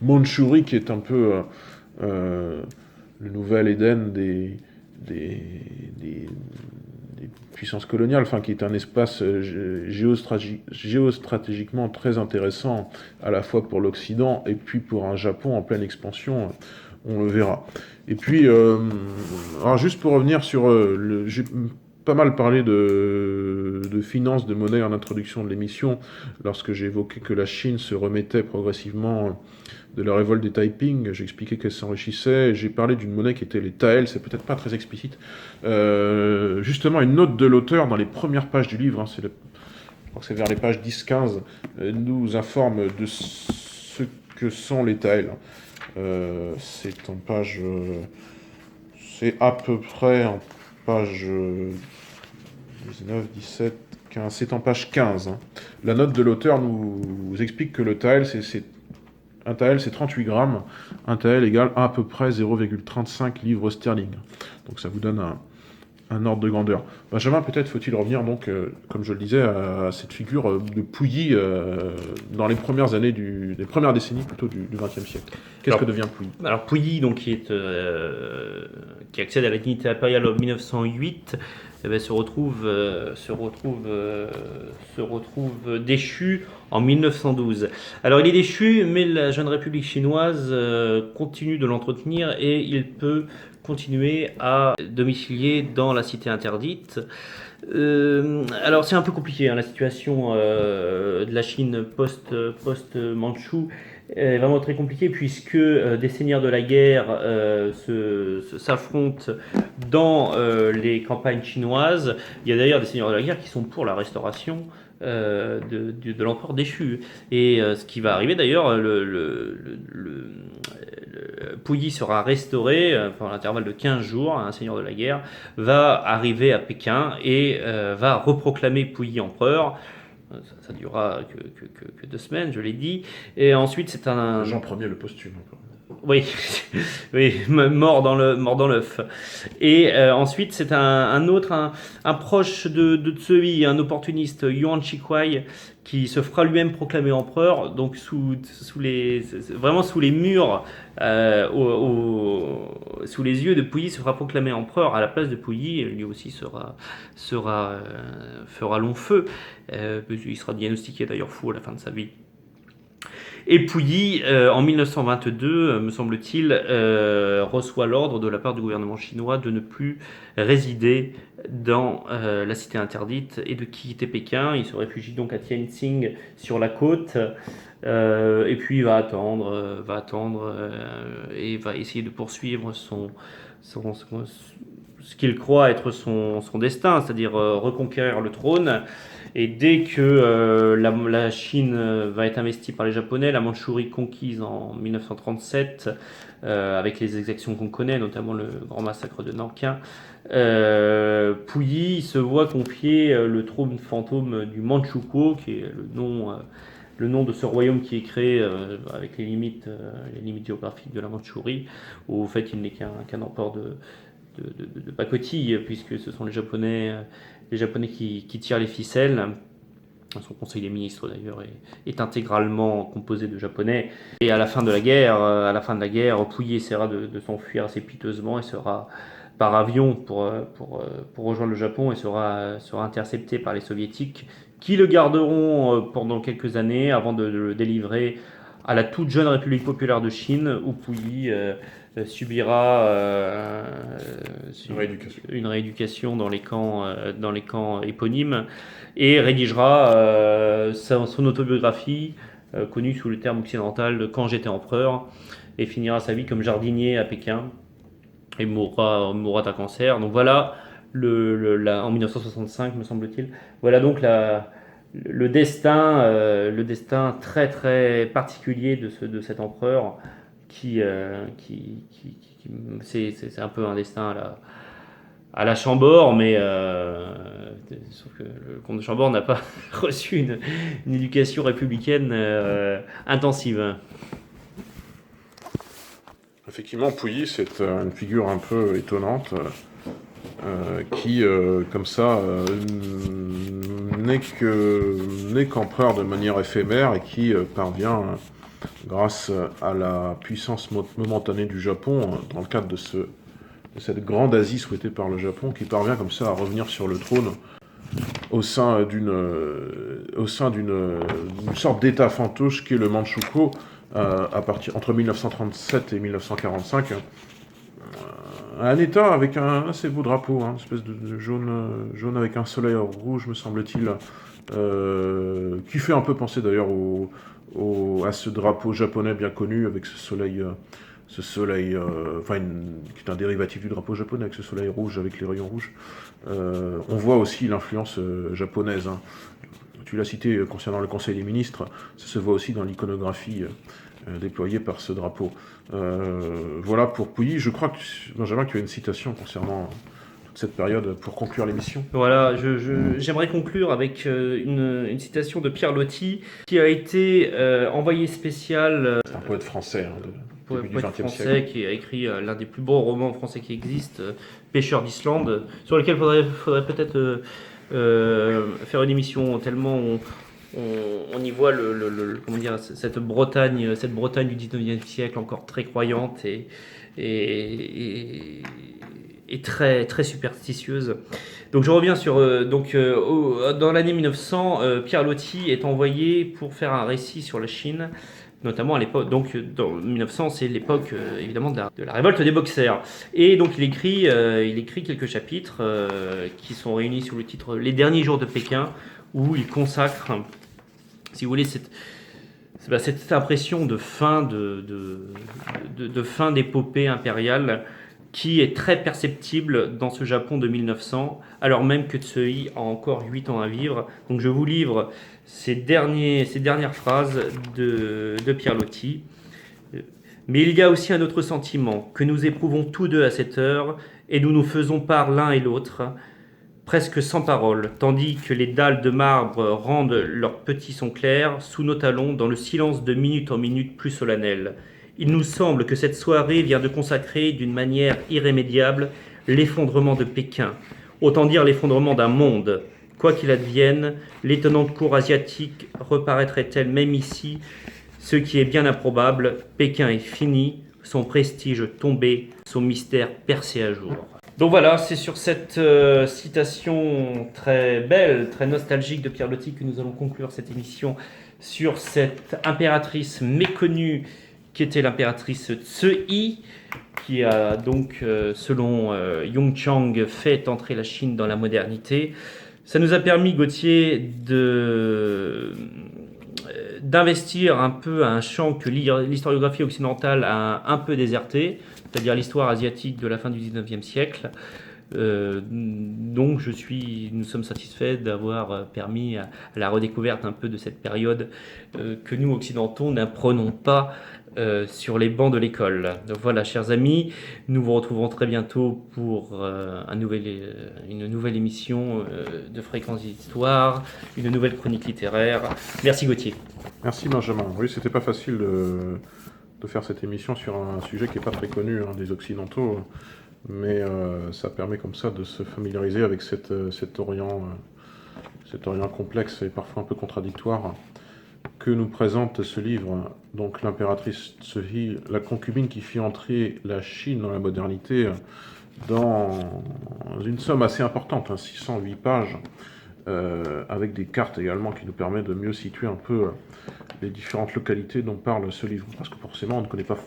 Mandchourie qui est un peu le nouvel Éden des puissances coloniales, enfin qui est un espace géostratégiquement très intéressant à la fois pour l'Occident et puis pour un Japon en pleine expansion, on le verra. Et puis, alors juste pour revenir sur j'ai pas mal parlé de finances, de monnaie en introduction de l'émission, lorsque j'ai évoqué que la Chine se remettait progressivement de la révolte des Taiping, j'ai expliqué qu'elle s'enrichissait, j'ai parlé d'une monnaie qui était les taels, c'est peut-être pas très explicite. Justement, une note de l'auteur dans les premières pages du livre, hein, je crois que c'est vers les pages 10-15, nous informe de ce que sont les taels. C'est en page... c'est à peu près en page 19, 17, 15... C'est en page 15. Hein. La note de l'auteur nous explique que le tael, un tael, c'est 38 grammes. Un tael égale à peu près 0,35 livres sterling. Donc ça vous donne un ordre de grandeur. Benjamin, peut-être faut-il revenir donc, comme je le disais, à cette figure de Pouilly dans les premières années, les premières décennies plutôt du XXe siècle. Qu'est-ce que devient Pouilly ?
Alors Pouilly, donc, qui accède à la dignité impériale en 1908, eh bien, se retrouve déchu en 1912. Alors il est déchu, mais la jeune République chinoise continue de l'entretenir et il peut continuer à domicilier dans la cité interdite. Alors c'est un peu compliqué, hein, la situation de la Chine post-Mandchou est vraiment très compliquée puisque des seigneurs de la guerre s'affrontent dans les campagnes chinoises. Il y a d'ailleurs des seigneurs de la guerre qui sont pour la restauration de l'empereur déchu. Et ce qui va arriver d'ailleurs, Pouilly sera restauré pendant l'intervalle de 15 jours. Un seigneur de la guerre va arriver à Pékin et va reproclamer Pouilly empereur. Ça durera que 2 semaines, je l'ai dit. Et ensuite, c'est un...
Jean Ier le posthume.
Oui, oui, mort dans l'œuf. Et ensuite, c'est un proche de Tsui, un opportuniste, Yuan Shikwai, qui se fera lui-même proclamer empereur, donc vraiment sous les murs, sous les yeux de Pouilly, se fera proclamer empereur à la place de Pouilly, et lui aussi fera long feu. Il sera diagnostiqué d'ailleurs fou à la fin de sa vie. Et Pouilly, en 1922, me semble-t-il, reçoit l'ordre de la part du gouvernement chinois de ne plus résider dans la cité interdite et de quitter Pékin. Il se réfugie donc à Tianjin sur la côte et puis il va attendre et va essayer de poursuivre ce qu'il croit être son destin, c'est-à-dire reconquérir le trône. Et dès que la Chine va être investie par les Japonais, la Mandchourie conquise en 1937, avec les exactions qu'on connaît, notamment le grand massacre de Nankin, Puyi se voit confier le trône fantôme du Manchukuo, qui est le nom de ce royaume qui est créé avec les limites géographiques de la Mandchourie, où au fait il n'est qu'un emport de pacotille, puisque ce sont les Japonais qui tirent les ficelles. Son conseil des ministres d'ailleurs est intégralement composé de Japonais. Et à la fin de la guerre, Puyi essaiera de s'enfuir assez piteusement et sera par avion pour rejoindre le Japon et sera intercepté par les Soviétiques, qui le garderont pendant quelques années avant de le délivrer à la toute jeune République populaire de Chine, où Puyi subira une rééducation dans les camps éponymes, et rédigera son autobiographie, connue sous le terme occidental de Quand j'étais empereur, et finira sa vie comme jardinier à Pékin, et mourra d'un cancer. Donc voilà, en 1965, me semble-t-il. Voilà donc le destin très très particulier de cet empereur qui c'est un peu un destin à la Chambord, mais sauf que le comte de Chambord n'a pas reçu une éducation républicaine intensive.
Effectivement, Puyi, c'est une figure un peu étonnante qui, comme ça, n'est qu'empereur de manière éphémère et qui parvient, grâce à la puissance momentanée du Japon, dans le cadre de cette grande Asie souhaitée par le Japon, qui parvient comme ça à revenir sur le trône au sein d'une sorte d'état fantoche qu'est le Manchukuo, entre 1937 et 1945, un état avec un assez beau drapeau, une espèce de jaune avec un soleil rouge, me semble-t-il, qui fait un peu penser d'ailleurs à ce drapeau japonais bien connu, avec ce soleil, qui est un dérivatif du drapeau japonais, avec ce soleil rouge, avec les rayons rouges. On voit aussi l'influence japonaise. Tu l'as cité concernant le Conseil des ministres, ça se voit aussi dans l'iconographie déployée par ce drapeau. Voilà pour Puyi. Je crois que, Benjamin, tu as une citation concernant toute cette période pour conclure l'émission.
Voilà, j'aimerais conclure avec une citation de Pierre Loti, qui a été envoyé spécial.
C'est un poète français.
Poète français qui a écrit l'un des plus beaux romans français qui existent, Pêcheur d'Islande, sur lequel faudrait peut-être faire une émission, tellement on y voit comment dire, cette Bretagne du 19e siècle encore très croyante et très, très superstitieuse. Donc je reviens sur... dans l'année 1900, Pierre Loti est envoyé pour faire un récit sur la Chine, notamment à l'époque, donc dans 1900, c'est l'époque évidemment de la révolte des Boxers. Et donc il écrit quelques chapitres qui sont réunis sous le titre Les derniers jours de Pékin, où il consacre, si vous voulez, cette impression de fin d'épopée impériale qui est très perceptible dans ce Japon de 1900, alors même que Tsuyi a encore 8 ans à vivre. Donc je vous livre ces dernières phrases de Pierre Loti. Mais il y a aussi un autre sentiment que nous éprouvons tous deux à cette heure, et nous nous faisons part l'un et l'autre, presque sans parole, tandis que les dalles de marbre rendent leurs petits sons clairs sous nos talons dans le silence de minute en minute plus solennel. Il nous semble que cette soirée vient de consacrer d'une manière irrémédiable l'effondrement de Pékin, autant dire l'effondrement d'un monde. Quoi qu'il advienne, l'étonnante cour asiatique reparaîtrait-elle même ici, ce qui est bien improbable. Pékin est fini, son prestige tombé, son mystère percé à jour. Donc voilà, c'est sur cette citation très belle, très nostalgique de Pierre Loti que nous allons conclure cette émission sur cette impératrice méconnue qui était l'impératrice Tsuyi, qui a donc, selon Yung Chang, fait entrer la Chine dans la modernité. Ça nous a permis, Gauthier, d'investir un peu un champ que l'historiographie occidentale a un peu déserté, c'est-à-dire l'histoire asiatique de la fin du 19e siècle. Donc nous sommes satisfaits d'avoir permis à la redécouverte un peu de cette période que nous, occidentaux, n'apprenons pas sur les bancs de l'école. Donc voilà, chers amis, nous vous retrouvons très bientôt pour une nouvelle émission de Fréquences d'Histoire, une nouvelle chronique littéraire. Merci Gauthier.
Merci Benjamin. Oui, c'était pas facile de faire cette émission sur un sujet qui n'est pas très connu des Occidentaux, mais ça permet comme ça de se familiariser avec cet Orient complexe et parfois un peu contradictoire que nous présente ce livre. Donc l'impératrice Tse-Hi, la concubine qui fit entrer la Chine dans la modernité, dans une somme assez importante, 608 pages, avec des cartes également qui nous permettent de mieux situer un peu les différentes localités dont parle ce livre, parce que forcément on ne connaît pas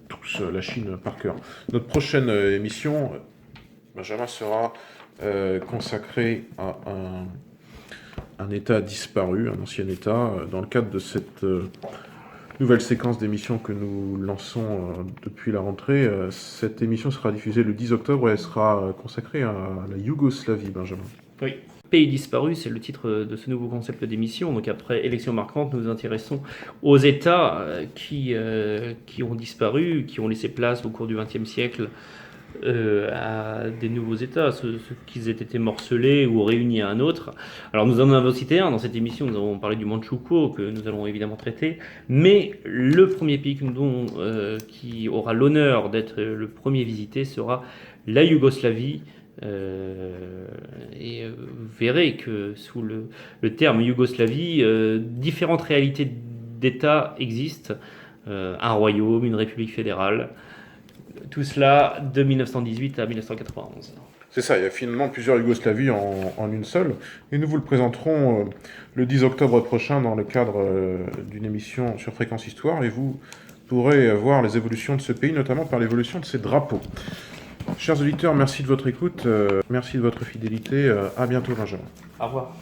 tous la Chine par cœur. Notre prochaine émission, Benjamin, sera consacrée à un État disparu, un ancien État, dans le cadre de cette nouvelle séquence d'émissions que nous lançons depuis la rentrée. Cette émission sera diffusée le 10 octobre et elle sera consacrée à la Yougoslavie, Benjamin.
Oui. Pays disparu, c'est le titre de ce nouveau concept d'émission. Donc après élection marquante, nous nous intéressons aux États qui ont disparu, qui ont laissé place au cours du XXe siècle à des nouveaux États, ceux qui aient été morcelés ou réunis à un autre. Alors nous en avons cité un dans cette émission, nous avons parlé du Mandchoukou, que nous allons évidemment traiter, mais le premier pays qui aura l'honneur d'être le premier visité sera la Yougoslavie. Et vous verrez que sous le terme Yougoslavie, différentes réalités d'État existent, un royaume, une république fédérale, tout cela de 1918 à 1991.
C'est ça, il y a finalement plusieurs Yougoslavies en une seule, et nous vous le présenterons le 10 octobre prochain dans le cadre d'une émission sur Fréquences Histoire, et vous pourrez voir les évolutions de ce pays, notamment par l'évolution de ses drapeaux. Chers auditeurs, merci de votre écoute, merci de votre fidélité. À bientôt, Benjamin.
Au revoir.